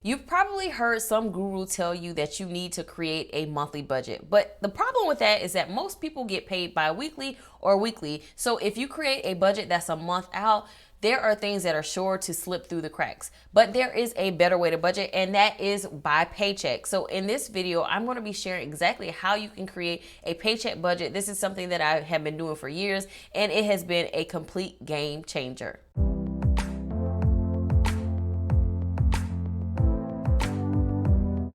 You've probably heard some guru tell you that you need to create a monthly budget, but the problem with that is that most people get paid bi-weekly or weekly. So if you create a budget that's a month out, there are things that are sure to slip through the cracks. But there is a better way to budget, and that is by Paycheck. So in this video, I'm going to be sharing exactly how you can create a Paycheck budget. This is something that I have been doing for years, and it has been a complete game changer.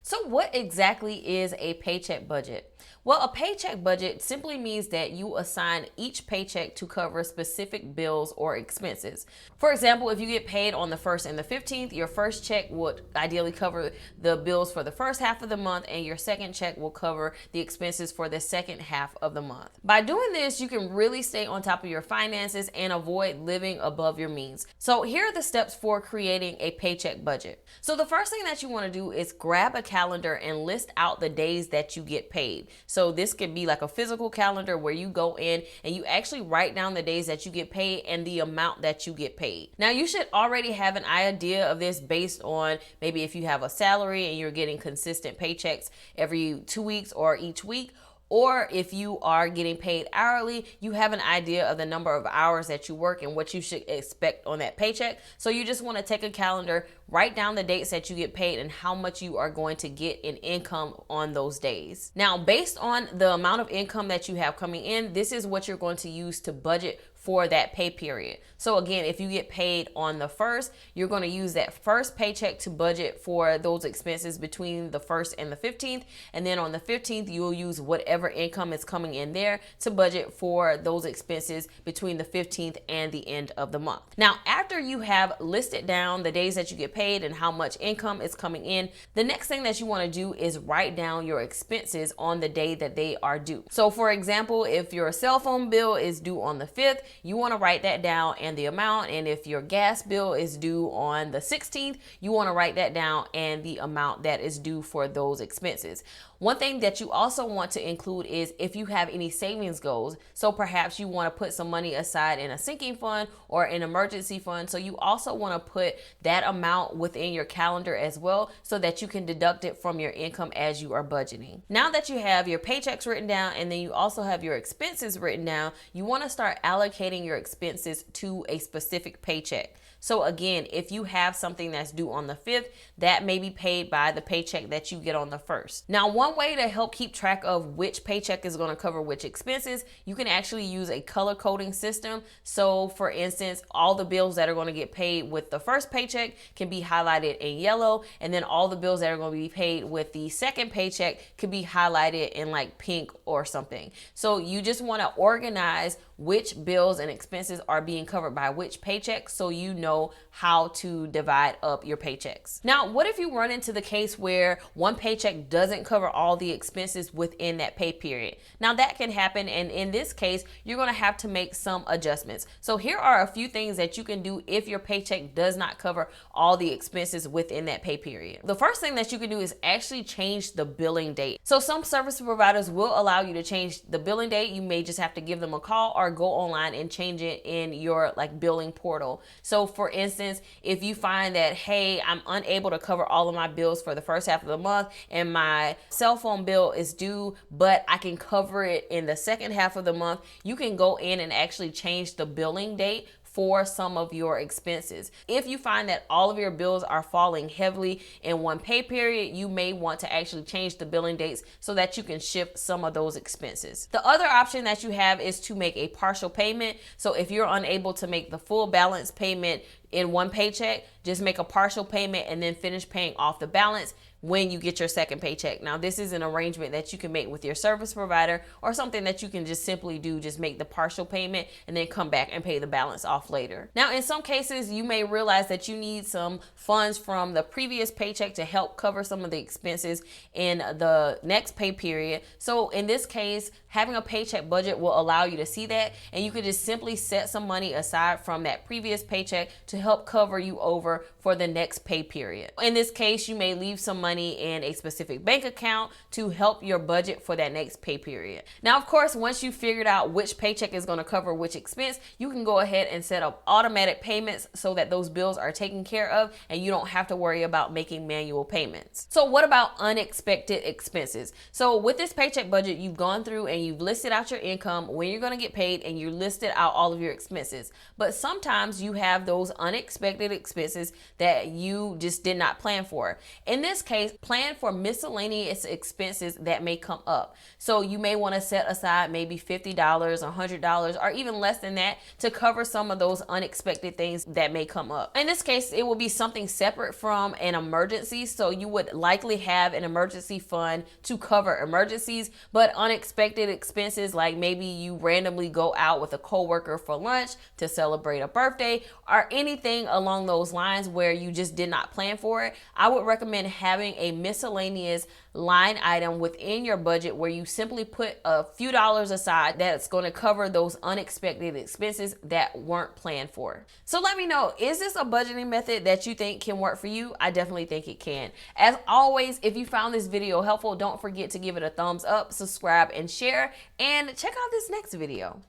So what exactly is a paycheck budget? Well, a paycheck budget simply means that you assign each paycheck to cover specific bills or expenses. For example, if you get paid on the 1st and the 15th, your first check would ideally cover the bills for the first half of the month, and your second check will cover the expenses for the second half of the month. By doing this, you can really stay on top of your finances and avoid living above your means. So here are the steps for creating a paycheck budget. So the first thing that you want to do is grab a calendar and list out the days that you get paid. So this could be like a physical calendar where you go in and you actually write down the days that you get paid and the amount that you get paid. Now you should already have an idea of this based on maybe if you have a salary and you're getting consistent paychecks every 2 weeks or each week. Or if you are getting paid hourly, you have an idea of the number of hours that you work and what you should expect on that paycheck. So you just want to take a calendar, write down the dates that you get paid and how much you are going to get in income on those days. Now, based on the amount of income that you have coming in, this is what you're going to use to budget for that pay period. So again, if you get paid on the 1st, you're going to use that first paycheck to budget for those expenses between the 1st and the 15th. And then on the 15th, you'll use whatever income is coming in there to budget for those expenses between the 15th and the end of the month. Now, after you have listed down the days that you get paid and how much income is coming in, the next thing that you want to do is write down your expenses on the day that they are due. So for example, if your cell phone bill is due on the 5th, you want to write that down and the amount. And if your gas bill is due on the 16th, you want to write that down and the amount that is due for those expenses. One thing that you also want to include is if you have any savings goals. So perhaps you want to put some money aside in a sinking fund or an emergency fund. So you also want to put that amount within your calendar as well so that you can deduct it from your income as you are budgeting. Now that you have your paychecks written down and then you also have your expenses written down, you want to start allocating your expenses to a specific paycheck. So again, if you have something that's due on the 5th, that may be paid by the paycheck that you get on the 1st. Now, one way to help keep track of which paycheck is going to cover which expenses, you can actually use a color coding system. So for instance, all the bills that are going to get paid with the first paycheck can be highlighted in yellow, and then all the bills that are going to be paid with the second paycheck could be highlighted in like pink or something. So you just want to organize which bills and expenses are being covered by which paycheck so you know how to divide up your paychecks. Now, what if you run into the case where one paycheck doesn't cover all the expenses within that pay period? Now that can happen, and in this case, you're going to have to make some adjustments. So here are a few things that you can do if your paycheck does not cover all the expenses within that pay period. The first thing that you can do is actually change the billing date. So some service providers will allow you to change the billing date. You may just have to give them a call or go online and change it in your billing portal. So for instance, if you find that, hey, I'm unable to cover all of my bills for the first half of the month and my cell phone bill is due, but I can cover it in the second half of the month, you can go in and actually change the billing date for some of your expenses. If you find that all of your bills are falling heavily in one pay period, you may want to actually change the billing dates so that you can shift some of those expenses. The other option that you have is to make a partial payment. So if you're unable to make the full balance payment in one paycheck, just make a partial payment and then finish paying off the balance when you get your second paycheck. Now, this is an arrangement that you can make with your service provider or something that you can just simply do, just make the partial payment and then come back and pay the balance off later. Now, in some cases, you may realize that you need some funds from the previous paycheck to help cover some of the expenses in the next pay period. So in this case, having a paycheck budget will allow you to see that, and you could just simply set some money aside from that previous paycheck to help cover you over for the next pay period. In this case, you may leave some money in a specific bank account to help your budget for that next pay period. Now, of course, once you figured out which paycheck is going to cover which expense, you can go ahead and set up automatic payments so that those bills are taken care of and you don't have to worry about making manual payments. So what about unexpected expenses? So with this paycheck budget, you've gone through and you've listed out your income, when you're going to get paid, and you listed out all of your expenses. But sometimes you have those unexpected expenses that you just did not plan for. In this case, plan for miscellaneous expenses that may come up. So you may want to set aside maybe $50, $100, or even less than that to cover some of those unexpected things that may come up. In this case, it will be something separate from an emergency. So you would likely have an emergency fund to cover emergencies, but unexpected expenses, like maybe you randomly go out with a coworker for lunch to celebrate a birthday or anything along those lines where you just did not plan for it, I would recommend having a miscellaneous line item within your budget where you simply put a few dollars aside that's going to cover those unexpected expenses that weren't planned for. So let me know, is this a budgeting method that you think can work for you? I definitely think it can. As always, if you found this video helpful, don't forget to give it a thumbs up, subscribe, and share, and check out this next video.